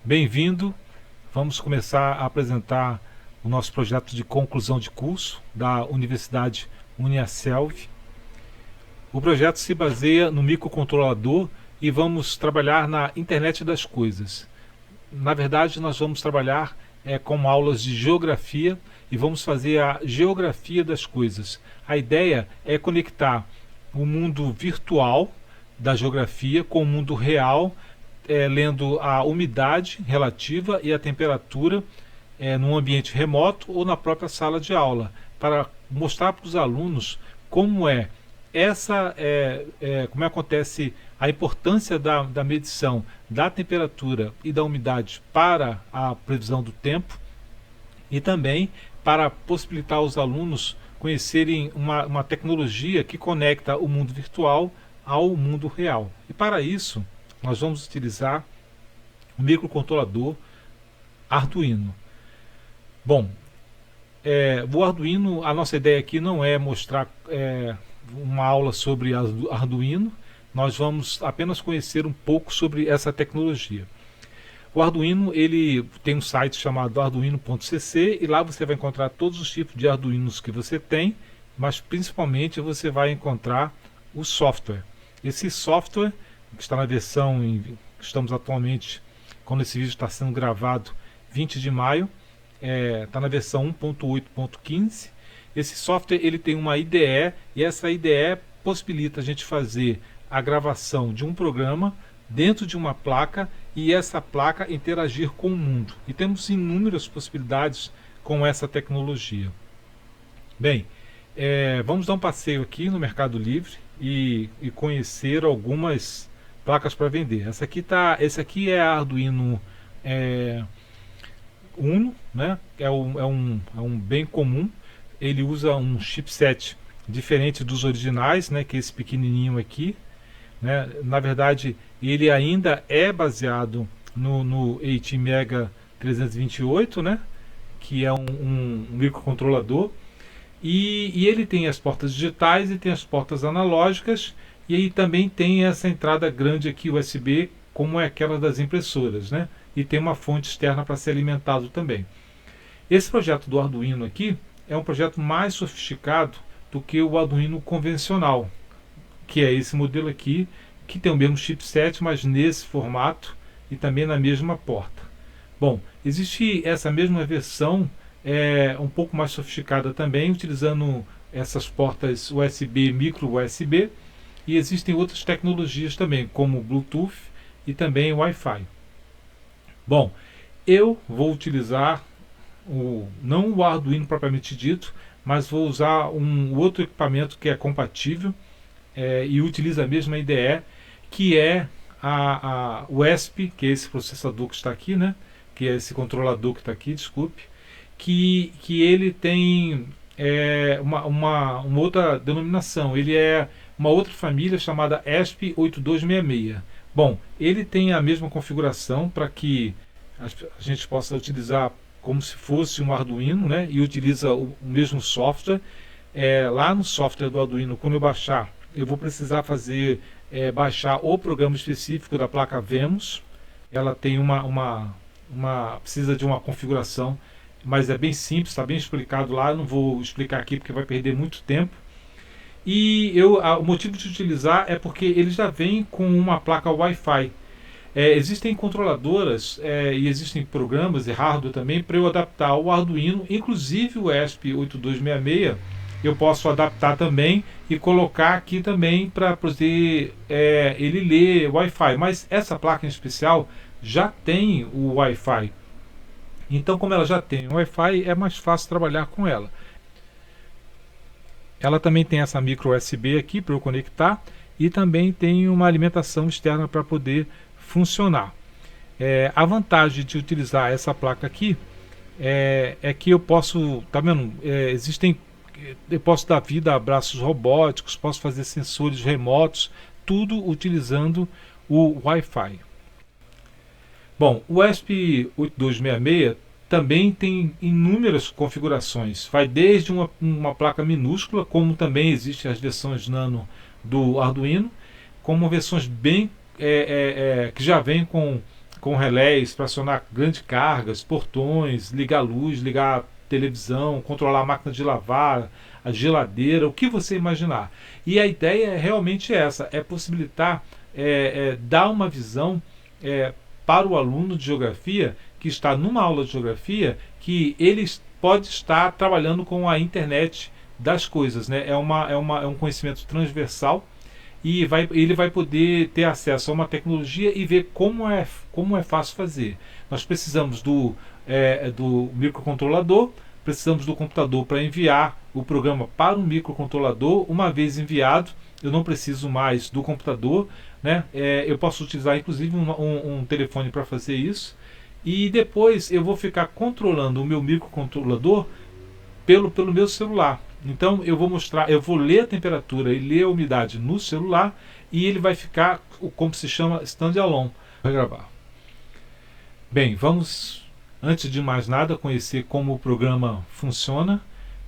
Bem-vindo. Vamos começar a apresentar o nosso projeto de conclusão de curso da Universidade Uniaselv. O projeto se baseia no microcontrolador e vamos trabalhar na internet das coisas. Na verdade, nós vamos trabalhar com aulas de geografia e vamos fazer a geografia das coisas. A ideia é conectar o mundo virtual da geografia com o mundo real, lendo a umidade relativa e a temperatura num ambiente remoto ou na própria sala de aula, para mostrar para os alunos como como acontece a importância da medição da temperatura e da umidade para a previsão do tempo, e também para possibilitar aos alunos conhecerem uma tecnologia que conecta o mundo virtual ao mundo real. E para isso nós vamos utilizar o microcontrolador Arduino. Bom, o Arduino, a nossa ideia aqui não é mostrar uma aula sobre Arduino, nós vamos apenas conhecer um pouco sobre essa tecnologia. O Arduino, ele tem um site chamado arduino.cc e lá você vai encontrar todos os tipos de Arduinos que você tem, mas principalmente você vai encontrar o software. Esse software, que está na versão, estamos atualmente, quando esse vídeo está sendo gravado, 20 de maio, está na versão 1.8.15. Esse software ele tem uma IDE e essa IDE possibilita a gente fazer a gravação de um programa dentro de uma placa e essa placa interagir com o mundo. E temos inúmeras possibilidades com essa tecnologia. Bem, vamos dar um passeio aqui no Mercado Livre e conhecer algumas placas para vender. Esse aqui é a Arduino Uno, né? É um bem comum. Ele usa um chipset diferente dos originais, né? Que é esse pequenininho aqui, né? Na verdade, ele ainda é baseado no ATmega 328, né? Que é um microcontrolador. E ele tem as portas digitais e tem as portas analógicas, e aí também tem essa entrada grande aqui USB, como é aquela das impressoras, né? E tem uma fonte externa para ser alimentado também. Esse projeto do Arduino aqui é um projeto mais sofisticado do que o Arduino convencional, que é esse modelo aqui, que tem o mesmo chipset, mas nesse formato e também na mesma porta. Bom, existe essa mesma versão um pouco mais sofisticada também, utilizando essas portas USB, micro USB, e existem outras tecnologias também, como Bluetooth e também Wi-Fi. Bom, eu vou utilizar não o Arduino propriamente dito, mas vou usar um outro equipamento que é compatível e utiliza a mesma IDE, que é o ESP, que é esse processador que está aqui, né? Que é esse controlador que está aqui, desculpe, que ele tem uma outra denominação. Ele é uma outra família chamada ESP8266. Bom, ele tem a mesma configuração para que a gente possa utilizar como se fosse um Arduino, né? E utiliza o mesmo software. Lá no software do Arduino, quando eu baixar, eu vou precisar baixar o programa específico da placa Vemos. Ela tem precisa de uma configuração, mas é bem simples, está bem explicado lá. Eu não vou explicar aqui porque vai perder muito tempo. E o motivo de utilizar é porque ele já vem com uma placa Wi-Fi. Existem controladoras e existem programas e hardware também para eu adaptar o Arduino, inclusive o ESP8266. Eu posso adaptar também e colocar aqui também para poder ele ler Wi-Fi. Mas essa placa em especial já tem o Wi-Fi. Então, como ela já tem o Wi-Fi, é mais fácil trabalhar com ela. Ela também tem essa micro USB aqui para eu conectar e também tem uma alimentação externa para poder funcionar. A vantagem de utilizar essa placa aqui é que eu posso, tá vendo? Eu posso dar vida a braços robóticos, posso fazer sensores remotos, tudo utilizando o Wi-Fi. Bom, o ESP8266 também tem inúmeras configurações. Vai desde uma placa minúscula, como também existem as versões nano do Arduino, como versões bem que já vêm com com relés para acionar grandes cargas, portões, ligar luz, ligar televisão, controlar a máquina de lavar, a geladeira, o que você imaginar. E a ideia é realmente essa, é possibilitar, dar uma visão para o aluno de geografia que está numa aula de geografia, que ele pode estar trabalhando com a internet das coisas, né? É um conhecimento transversal e ele vai poder ter acesso a uma tecnologia e ver como é fácil fazer. Nós precisamos do microcontrolador, precisamos do computador para enviar o programa para um microcontrolador. Uma vez enviado, eu não preciso mais do computador, né? Eu posso utilizar inclusive um telefone para fazer isso. E depois eu vou ficar controlando o meu microcontrolador pelo meu celular. Então eu vou ler a temperatura e ler a umidade no celular e ele vai ficar, como se chama, standalone. Vai gravar. Bem, vamos, antes de mais nada, conhecer como o programa funciona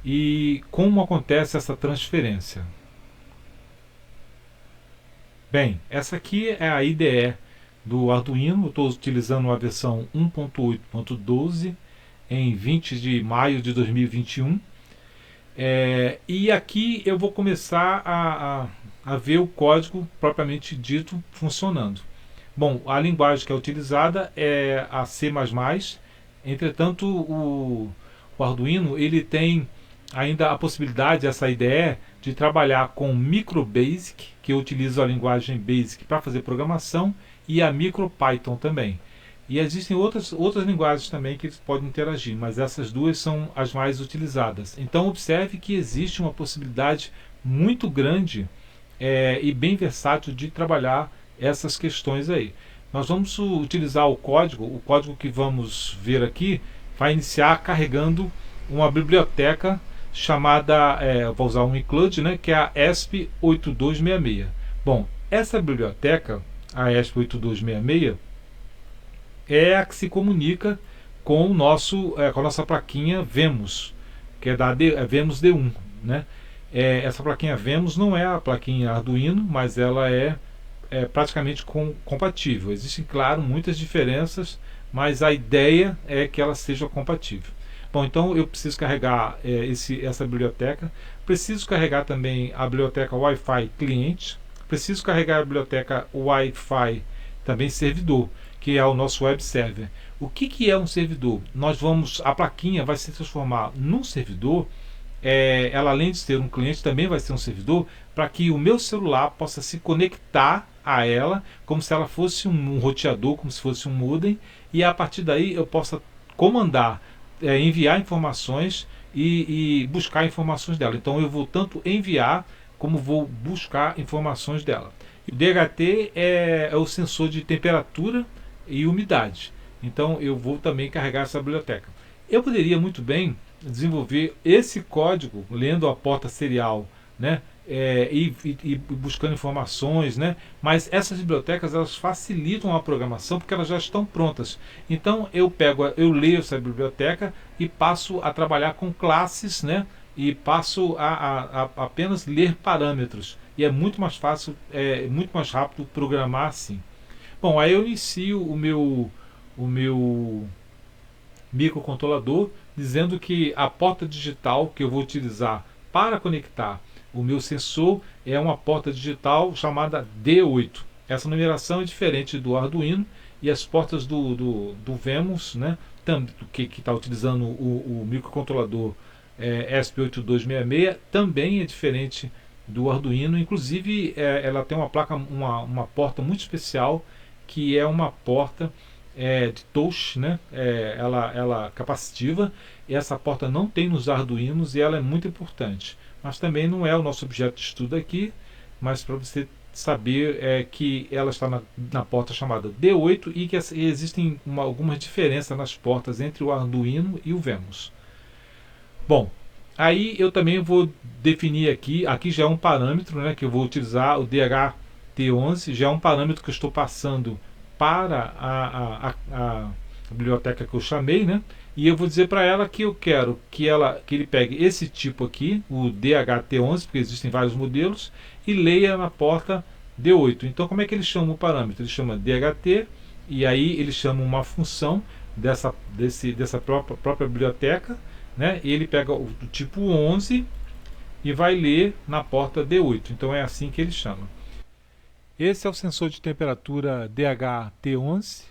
e como acontece essa transferência. Bem, essa aqui é a IDE do Arduino. Eu estou utilizando a versão 1.8.12 em 20 de maio de 2021. E aqui eu vou começar a ver o código propriamente dito funcionando. Bom, a linguagem que é utilizada é a C++. Entretanto, o Arduino ele tem ainda a possibilidade, essa IDE, de trabalhar com MicroBasic, que eu utilizo a linguagem Basic para fazer programação, e a MicroPython também. E existem outras linguagens também que eles podem interagir, mas essas duas são as mais utilizadas. Então observe que existe uma possibilidade muito grande e bem versátil de trabalhar essas questões aí. Nós vamos utilizar o código que vamos ver aqui vai iniciar carregando uma biblioteca chamada, vou usar um include, né, que é a ESP8266. Bom, essa biblioteca, a ESP8266, é a que se comunica com com a nossa plaquinha VEMUS, que é da VEMUS D1, né? Essa plaquinha VEMUS não é a plaquinha Arduino, mas ela é praticamente compatível. Existem, claro, muitas diferenças, mas a ideia é que ela seja compatível. Bom, então eu preciso carregar essa biblioteca, preciso carregar também a biblioteca Wi-Fi cliente, preciso carregar a biblioteca Wi-Fi também servidor, que é o nosso web server. O que é um servidor? A plaquinha vai se transformar num servidor. Ela, além de ser um cliente, também vai ser um servidor, para que o meu celular possa se conectar a ela como se ela fosse um roteador, como se fosse um modem, e a partir daí eu possa comandar, enviar informações e buscar informações dela. Então eu vou tanto enviar como vou buscar informações dela. O DHT é o sensor de temperatura e umidade. Então eu vou também carregar essa biblioteca. Eu poderia muito bem desenvolver esse código lendo a porta serial, né, e buscando informações, né, mas essas bibliotecas elas facilitam a programação porque elas já estão prontas. Então eu leio essa biblioteca e passo a trabalhar com classes, né, e passo a apenas ler parâmetros. E é muito mais fácil, muito mais rápido programar assim. Bom, aí eu inicio o meu microcontrolador dizendo que a porta digital que eu vou utilizar para conectar o meu sensor é uma porta digital chamada D8. Essa numeração é diferente do Arduino, e as portas do VEMUS, né, que está utilizando o microcontrolador ESP8266, também é diferente do Arduino. Inclusive ela tem uma porta muito especial, que é uma porta de touch, né? Ela capacitiva, e essa porta não tem nos Arduinos e ela é muito importante. Mas também não é o nosso objeto de estudo aqui, mas para você saber que ela está na porta chamada D8 e que existem algumas diferenças nas portas entre o Arduino e o VEMUS. Bom, aí eu também vou definir aqui já é um parâmetro, né, que eu vou utilizar, o DHT11, já é um parâmetro que eu estou passando para a biblioteca que eu chamei, né? E eu vou dizer para ela que eu quero que ele pegue esse tipo aqui, o DHT11, porque existem vários modelos, e leia na porta D8. Então como é que ele chama o parâmetro? Ele chama DHT e aí ele chama uma função dessa própria biblioteca, né? Ele pega o tipo 11 e vai ler na porta D8. Então é assim que ele chama. Esse é o sensor de temperatura DHT11.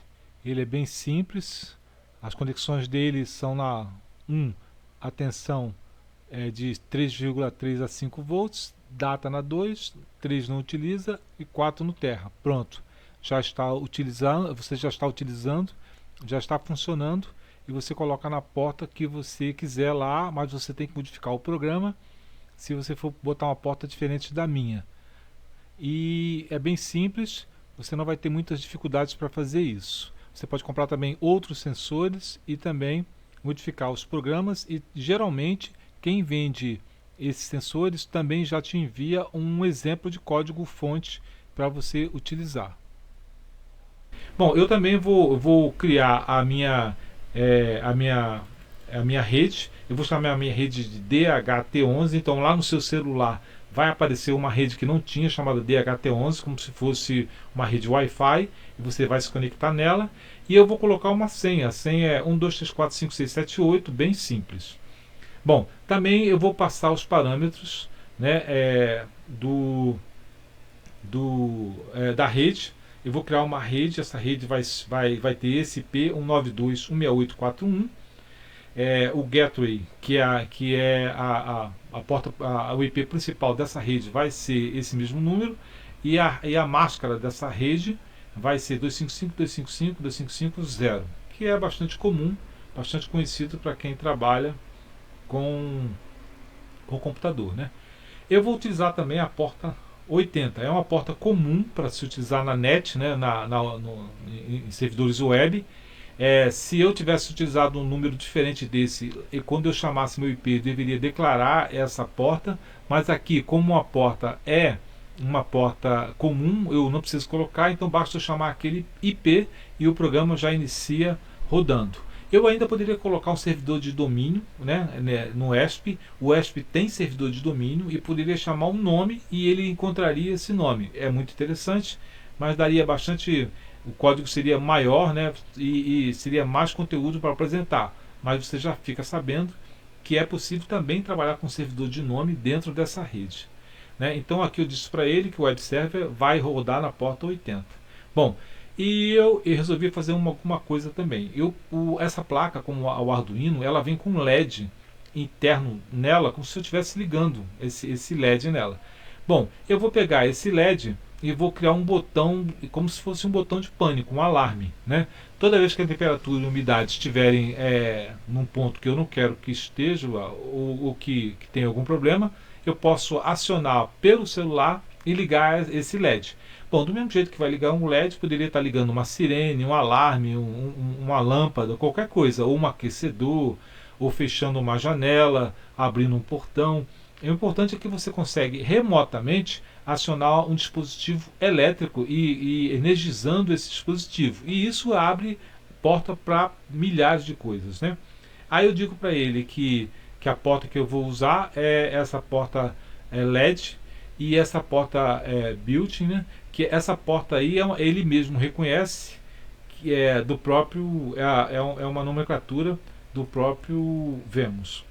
Ele é bem simples. As conexões dele são na 1, a tensão é de 3,3 a 5 volts, data na 2, 3 não utiliza e 4 no terra. Pronto. Já está utilizando, você já está utilizando, já está funcionando e você coloca na porta que você quiser lá, mas você tem que modificar o programa se você for botar uma porta diferente da minha. E é bem simples, você não vai ter muitas dificuldades para fazer isso. Você pode comprar também outros sensores e também modificar os programas, e geralmente quem vende esses sensores também já te envia um exemplo de código fonte para você utilizar. Bom, eu também vou criar a minha rede. Eu vou chamar a minha rede de DHT11. Então lá no seu celular vai aparecer uma rede que não tinha, chamada DHT11, como se fosse uma rede Wi-Fi, e você vai se conectar nela. E eu vou colocar uma senha. A senha é 12345678, bem simples. Bom, também eu vou passar os parâmetros, né, da rede. Eu vou criar uma rede, essa rede vai ter esse IP 192.168.4.1. O gateway, que é a porta, o IP principal dessa rede, vai ser esse mesmo número, e a máscara dessa rede vai ser 255.255.255.0, que é bastante comum, bastante conhecido para quem trabalha com computador, né? Eu vou utilizar também a porta 80. É uma porta comum para se utilizar na net, né, em servidores web. Se eu tivesse utilizado um número diferente desse, e quando eu chamasse meu IP, eu deveria declarar essa porta, mas aqui, como a porta é uma porta comum, eu não preciso colocar, então basta eu chamar aquele IP e o programa já inicia rodando. Eu ainda poderia colocar um servidor de domínio, né, no ESP. O ESP tem servidor de domínio e poderia chamar um nome e ele encontraria esse nome. É muito interessante, mas daria bastante... O código seria maior, né, e seria mais conteúdo para apresentar. Mas você já fica sabendo que é possível também trabalhar com servidor de nome dentro dessa rede, né? Então aqui eu disse para ele que o web server vai rodar na porta 80. Bom, e eu resolvi fazer uma coisa também. Essa placa, como o Arduino, ela vem com um LED interno nela, como se eu estivesse ligando esse LED nela. Bom, eu vou pegar esse LED e vou criar um botão, como se fosse um botão de pânico, um alarme, né? Toda vez que a temperatura e a umidade estiverem num ponto que eu não quero que esteja, ou que tenha algum problema, eu posso acionar pelo celular e ligar esse LED. Bom, do mesmo jeito que vai ligar um LED, poderia estar ligando uma sirene, um alarme, uma lâmpada, qualquer coisa, ou um aquecedor, ou fechando uma janela, abrindo um portão. O importante é que você consegue remotamente acionar um dispositivo elétrico e energizando esse dispositivo. E isso abre porta para milhares de coisas, né? Aí eu digo para ele que a porta que eu vou usar é essa porta LED e essa porta built-in, né? Que essa porta aí ele mesmo reconhece que é do próprio, é uma nomenclatura do próprio Vemos.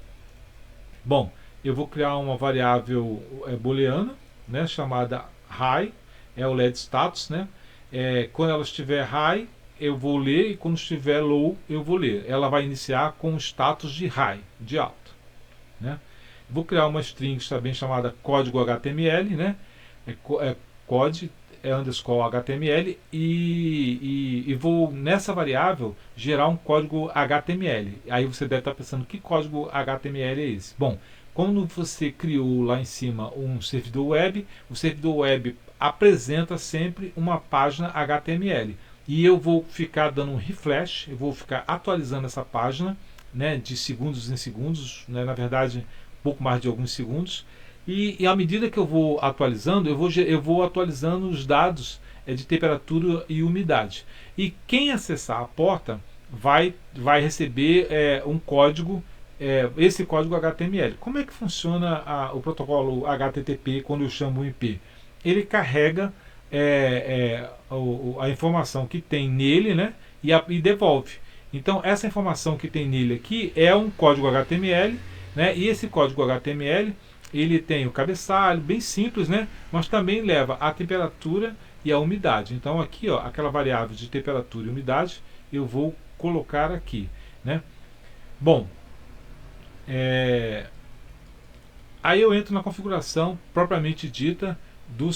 Bom, eu vou criar uma variável booleana, né, chamada high, é o LED status, né? Quando ela estiver high, eu vou ler, e quando estiver low, eu vou ler. Ela vai iniciar com o status de high, de alto, né? Vou criar uma string também chamada código HTML, né? Code underscore HTML e vou nessa variável gerar um código HTML. Aí você deve estar pensando, que código HTML é esse? Bom, quando você criou lá em cima um servidor web, o servidor web apresenta sempre uma página HTML. E eu vou ficar dando um refresh, eu vou ficar atualizando essa página, né, de segundos em segundos, né, na verdade, pouco mais de alguns segundos. E à medida que eu vou atualizando, eu vou atualizando os dados de temperatura e umidade. E quem acessar a porta vai receber um código, esse código HTML. Como é que funciona o protocolo HTTP quando eu chamo o IP? Ele carrega a informação que tem nele, né, e devolve. Então essa informação que tem nele aqui é um código HTML, né, e esse código HTML ele tem o cabeçalho, bem simples, né, mas também leva a temperatura e a umidade. Então aqui, ó, aquela variável de temperatura e umidade eu vou colocar aqui, né. Bom, aí eu entro na configuração propriamente dita do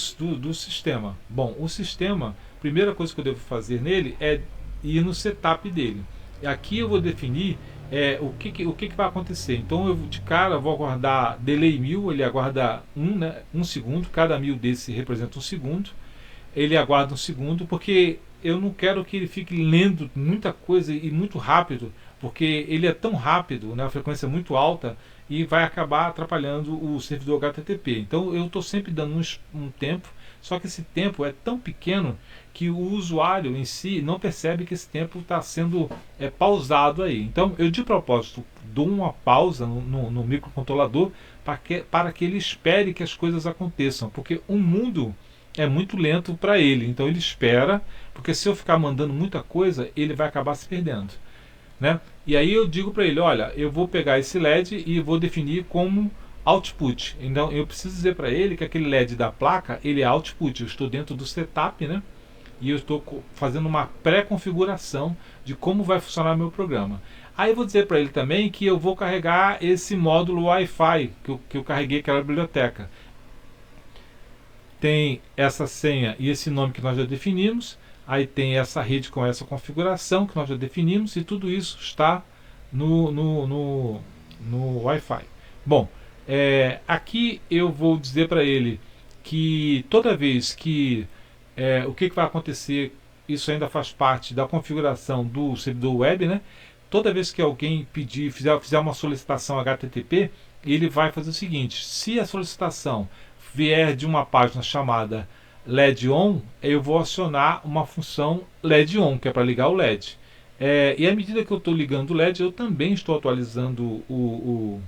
sistema. Bom, o sistema, a primeira coisa que eu devo fazer nele é ir no setup dele. Aqui eu vou definir o que vai acontecer. Então eu de cara vou aguardar delay 1000, ele aguarda 1 segundo, cada 1000 desse representa 1 segundo. Ele aguarda 1 segundo, porque eu não quero que ele fique lendo muita coisa e muito rápido, porque ele é tão rápido, né, a frequência é muito alta, e vai acabar atrapalhando o servidor HTTP. Então eu estou sempre dando um tempo, só que esse tempo é tão pequeno que o usuário em si não percebe que esse tempo está sendo pausado aí. Então eu de propósito dou uma pausa no microcontrolador para que ele espere que as coisas aconteçam, porque o mundo é muito lento para ele, então ele espera, porque se eu ficar mandando muita coisa, ele vai acabar se perdendo, né? E aí eu digo para ele, olha, eu vou pegar esse LED e vou definir como output. Então eu preciso dizer para ele que aquele LED da placa, ele é output. Eu estou dentro do setup, né? E eu estou fazendo uma pré-configuração de como vai funcionar meu programa. Aí eu vou dizer para ele também que eu vou carregar esse módulo Wi-Fi que eu carreguei aquela biblioteca. Tem essa senha e esse nome que nós já definimos. Aí tem essa rede com essa configuração que nós já definimos, e tudo isso está no Wi-Fi. Bom, aqui eu vou dizer para ele que toda vez que o que vai acontecer, isso ainda faz parte da configuração do servidor web, né? Toda vez que alguém fizer uma solicitação HTTP, ele vai fazer o seguinte: se a solicitação vier de uma página chamada LED ON, eu vou acionar uma função LED ON, que é para ligar o LED. E à medida que eu estou ligando o LED, eu também estou atualizando o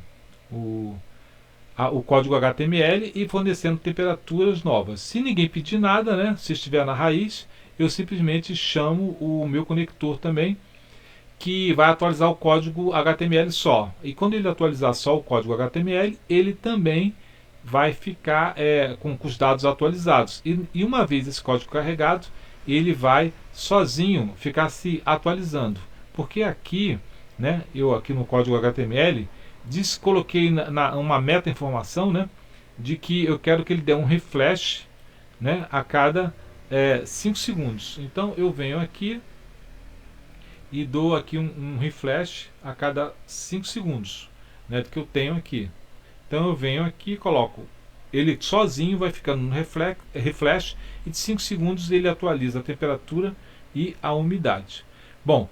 código HTML e fornecendo temperaturas novas. Se ninguém pedir nada, né, se estiver na raiz, eu simplesmente chamo o meu conector também, que vai atualizar o código HTML só. E quando ele atualizar só o código HTML, ele também vai ficar com os dados atualizados. E uma vez esse código carregado, ele vai sozinho ficar se atualizando. Porque aqui, né, eu aqui no código HTML, coloquei uma meta informação, né, de que eu quero que ele dê um refresh, né, a cada 5 segundos. Então eu venho aqui e dou aqui um refresh a cada 5 segundos, né, que eu tenho aqui. Então eu venho aqui e coloco, ele sozinho vai ficando no refresh, e de 5 segundos ele atualiza a temperatura e a umidade. Bom,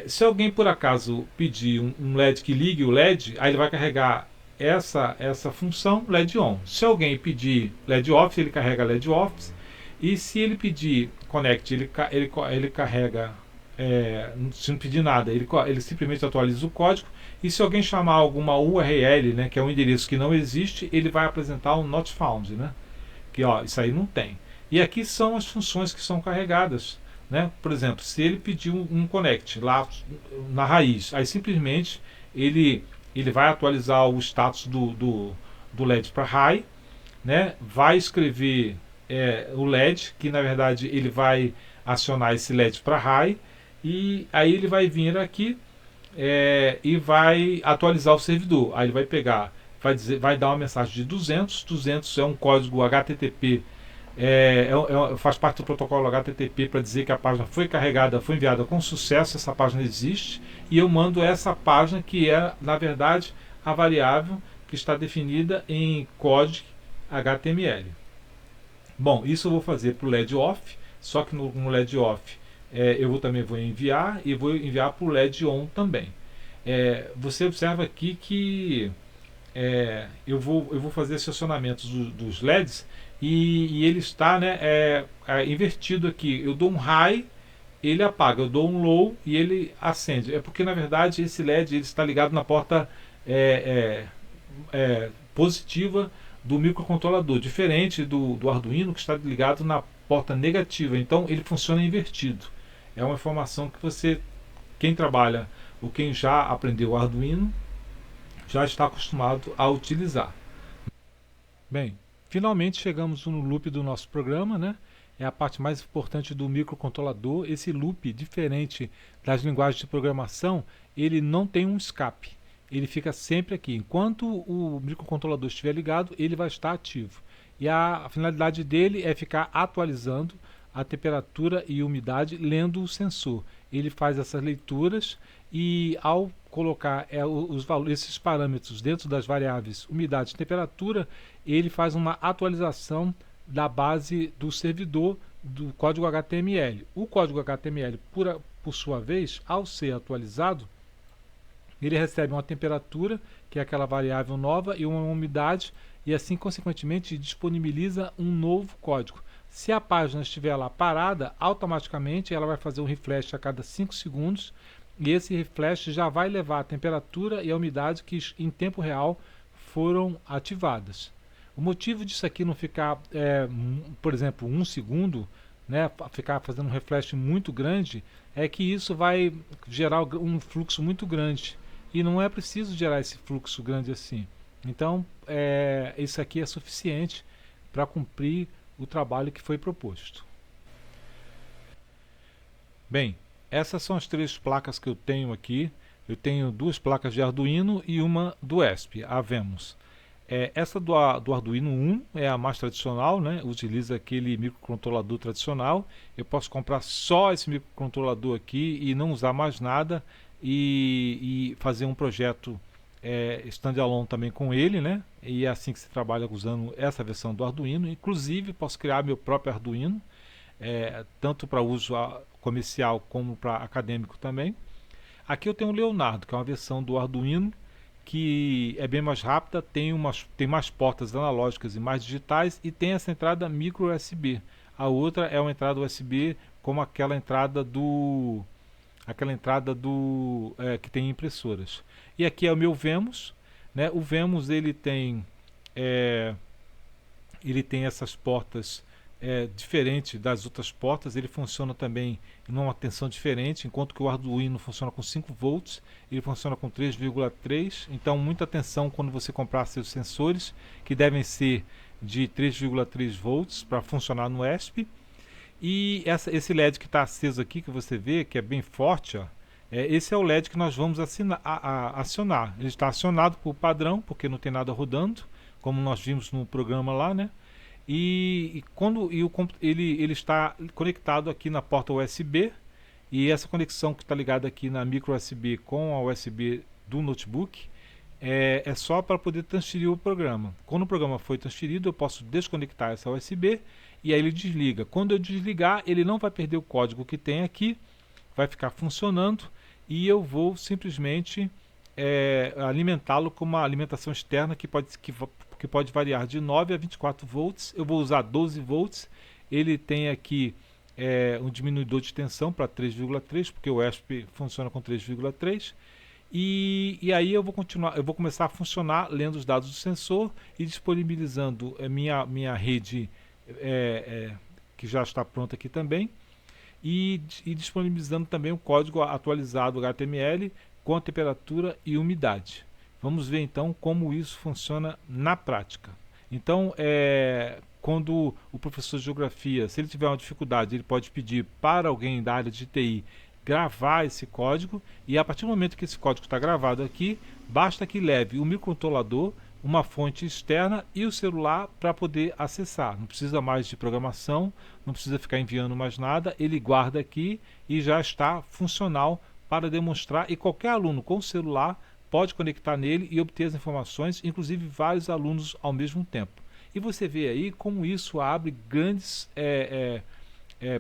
se alguém por acaso pedir um LED que ligue o LED, aí ele vai carregar essa função LED ON. Se alguém pedir LED OFF, ele carrega LED OFF. E se ele pedir Connect, ele carrega, se não pedir nada, ele simplesmente atualiza o código. E se alguém chamar alguma URL, né, que é um endereço que não existe, ele vai apresentar um Not Found, né, que isso aí não tem. E aqui são as funções que são carregadas, né? Por exemplo, se ele pedir um connect lá na raiz, aí simplesmente ele vai atualizar o status do LED para high, né? Vai escrever o LED, que na verdade ele vai acionar esse LED para high, e aí ele vai vir aqui e vai atualizar o servidor. Aí ele vai pegar, vai dar uma mensagem de 200 é um código HTTP, faz parte do protocolo HTTP para dizer que a página foi carregada, foi enviada com sucesso, essa página existe, e eu mando essa página que é na verdade a variável que está definida em código HTML. Bom, isso eu vou fazer para o LED OFF, só que no LED OFF eu também vou enviar, e vou enviar para o LED ON também. Você observa aqui que eu vou fazer esse acionamento dos LEDs, e ele está, né, invertido aqui. Eu dou um high, ele apaga, eu dou um low e ele acende. É porque na verdade esse LED ele está ligado na porta positiva do microcontrolador, diferente do Arduino, que está ligado na porta negativa, então ele funciona invertido. É uma informação que você, quem trabalha ou quem já aprendeu Arduino, já está acostumado a utilizar. Bem, finalmente chegamos no loop do nosso programa, né? É a parte mais importante do microcontrolador. Esse loop, diferente das linguagens de programação, ele não tem um escape. Ele fica sempre aqui. Enquanto o microcontrolador estiver ligado, ele vai estar ativo. E a finalidade dele é ficar atualizando a temperatura e umidade lendo o sensor. Ele faz essas leituras e ao colocar esses parâmetros dentro das variáveis umidade e temperatura, ele faz uma atualização da base do servidor do código HTML. O código HTML, por sua vez, ao ser atualizado, ele recebe uma temperatura, que é aquela variável nova, e uma umidade, e assim, consequentemente, disponibiliza um novo código. Se a página estiver lá parada, automaticamente ela vai fazer um refresh a cada 5 segundos, e esse refresh já vai levar a temperatura e a umidade que em tempo real foram ativadas. O motivo disso aqui não ficar, por exemplo, 1 segundo, né, ficar fazendo um refresh muito grande, é que isso vai gerar um fluxo muito grande. E não é preciso gerar esse fluxo grande assim. Então, isso aqui é suficiente para cumprir o trabalho que foi proposto. Bem, essas são as 3 placas que eu tenho aqui. Eu tenho 2 placas de Arduino e uma do ESP, a Vemos. Essa do Arduino 1 é a mais tradicional, né? Utiliza aquele microcontrolador tradicional. Eu posso comprar só esse microcontrolador aqui e não usar mais nada e fazer um projeto standalone também com ele, né? E é assim que se trabalha usando essa versão do Arduino. Inclusive posso criar meu próprio Arduino, tanto para uso comercial como para acadêmico também. Aqui eu tenho o Leonardo, que é uma versão do Arduino que é bem mais rápida, tem mais portas analógicas e mais digitais e tem essa entrada micro USB. A outra é uma entrada USB como aquela entrada que tem impressoras. E aqui é o meu Vemos, né? O Vemos ele tem essas portas diferente das outras portas. Ele funciona também em uma tensão diferente, enquanto que o Arduino funciona com 5 volts, ele funciona com 3,3. Então muita atenção quando você comprar seus sensores, que devem ser de 3,3 volts para funcionar no ESP. E esse LED que está aceso aqui, que você vê, que é bem forte, ó, esse é o LED que nós vamos acionar. Ele está acionado por padrão, porque não tem nada rodando, como nós vimos no programa lá, né? Ele está conectado aqui na porta USB, e essa conexão que está ligada aqui na micro USB com a USB do notebook é só para poder transferir o programa. Quando o programa foi transferido, eu posso desconectar essa USB e aí ele desliga. Quando eu desligar, ele não vai perder o código que tem aqui, vai ficar funcionando e eu vou simplesmente alimentá-lo com uma alimentação externa que pode variar de 9 a 24 volts. Eu vou usar 12 volts. Ele tem aqui um diminuidor de tensão para 3,3, porque o ESP funciona com 3,3. E aí eu vou começar a funcionar lendo os dados do sensor e disponibilizando minha rede que já está pronta aqui também, e disponibilizando também o código atualizado HTML com a temperatura e umidade. Vamos ver então como isso funciona na prática. Então, quando o professor de geografia, se ele tiver uma dificuldade, ele pode pedir para alguém da área de TI gravar esse código, e a partir do momento que esse código está gravado aqui, basta que leve o microcontrolador, uma fonte externa e o celular para poder acessar. Não precisa mais de programação, não precisa ficar enviando mais nada, ele guarda aqui e já está funcional para demonstrar, e qualquer aluno com o celular pode conectar nele e obter as informações, inclusive vários alunos ao mesmo tempo. E você vê aí como isso abre grandes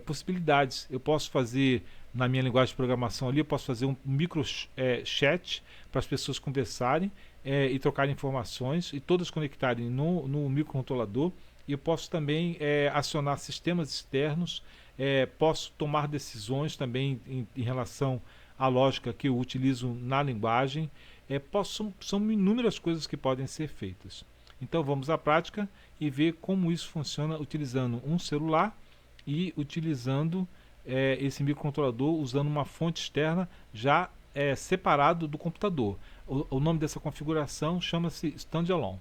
possibilidades. Eu posso fazer, na minha linguagem de programação ali, eu posso fazer um micro chat para as pessoas conversarem e trocarem informações e todas conectarem no microcontrolador. E eu posso também acionar sistemas externos, posso tomar decisões também em relação à lógica que eu utilizo na linguagem. São inúmeras coisas que podem ser feitas. Então vamos à prática e ver como isso funciona utilizando um celular e utilizando esse microcontrolador usando uma fonte externa já separado do computador. O nome dessa configuração chama-se Standalone.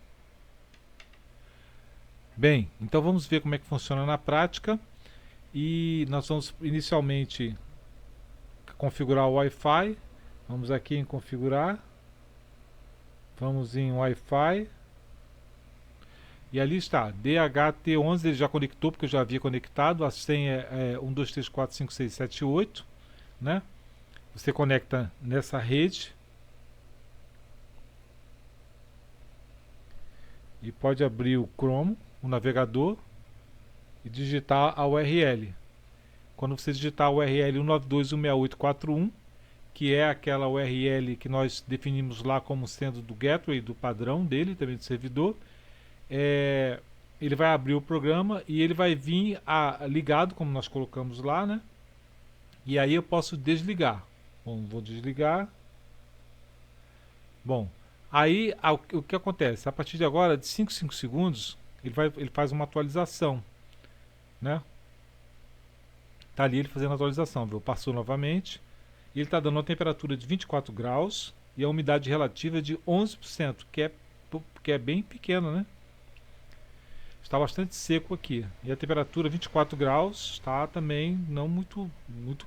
Bem, então vamos ver como é que funciona na prática. E nós vamos inicialmente configurar o Wi-Fi. Vamos aqui em configurar. Vamos em Wi-Fi. E ali está, DHT11, ele já conectou, porque eu já havia conectado. A senha é 1, 2, 3, 4, 5, 6, 7, 8. Né? Você conecta nessa rede. E pode abrir o Chrome, o navegador, e digitar a URL. Quando você digitar a URL 192.168.41, que é aquela URL que nós definimos lá como sendo do gateway, do padrão dele, também do servidor, ele vai abrir o programa e ele vai vir ligado, como nós colocamos lá, né? E aí eu posso desligar. Bom, vou desligar. Bom, aí o que acontece? A partir de agora, de 5 segundos, ele faz uma atualização, né? Tá ali ele fazendo a atualização, viu? Passou novamente. E ele está dando uma temperatura de 24 graus e a umidade relativa de 11%, que é bem pequena, né? Está bastante seco aqui. E a temperatura 24 graus está também não muito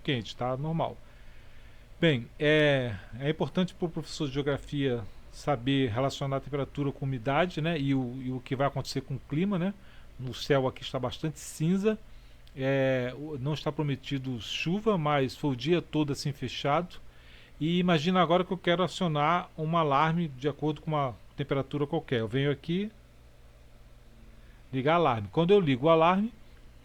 quente, está normal. Bem, é importante para o professor de geografia saber relacionar a temperatura com umidade, né? E o que vai acontecer com o clima, né? No céu aqui está bastante cinza. Não está prometido chuva, mas foi o dia todo assim fechado. E imagina agora que eu quero acionar um alarme de acordo com uma temperatura qualquer. Eu venho aqui, ligar alarme. Quando eu ligo o alarme,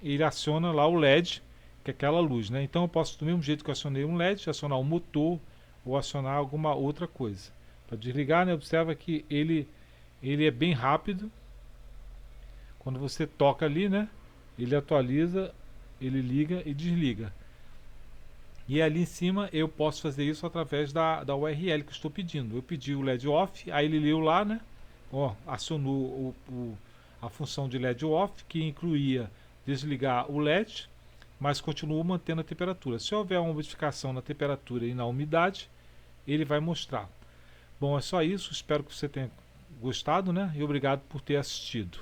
ele aciona lá o LED, que é aquela luz, né? Então eu posso, do mesmo jeito que eu acionei um LED, acionar um motor ou acionar alguma outra coisa. Para desligar, né? Observa que ele é bem rápido. Quando você toca ali, né? Ele atualiza, ele liga e desliga. E ali em cima eu posso fazer isso através da URL que estou pedindo. Eu pedi o LED off, aí ele leu lá, né? Ó, acionou a função de LED off, que incluía desligar o LED, mas continua mantendo a temperatura. Se houver uma modificação na temperatura e na umidade, ele vai mostrar. Bom, é só isso. Espero que você tenha gostado, né? E obrigado por ter assistido.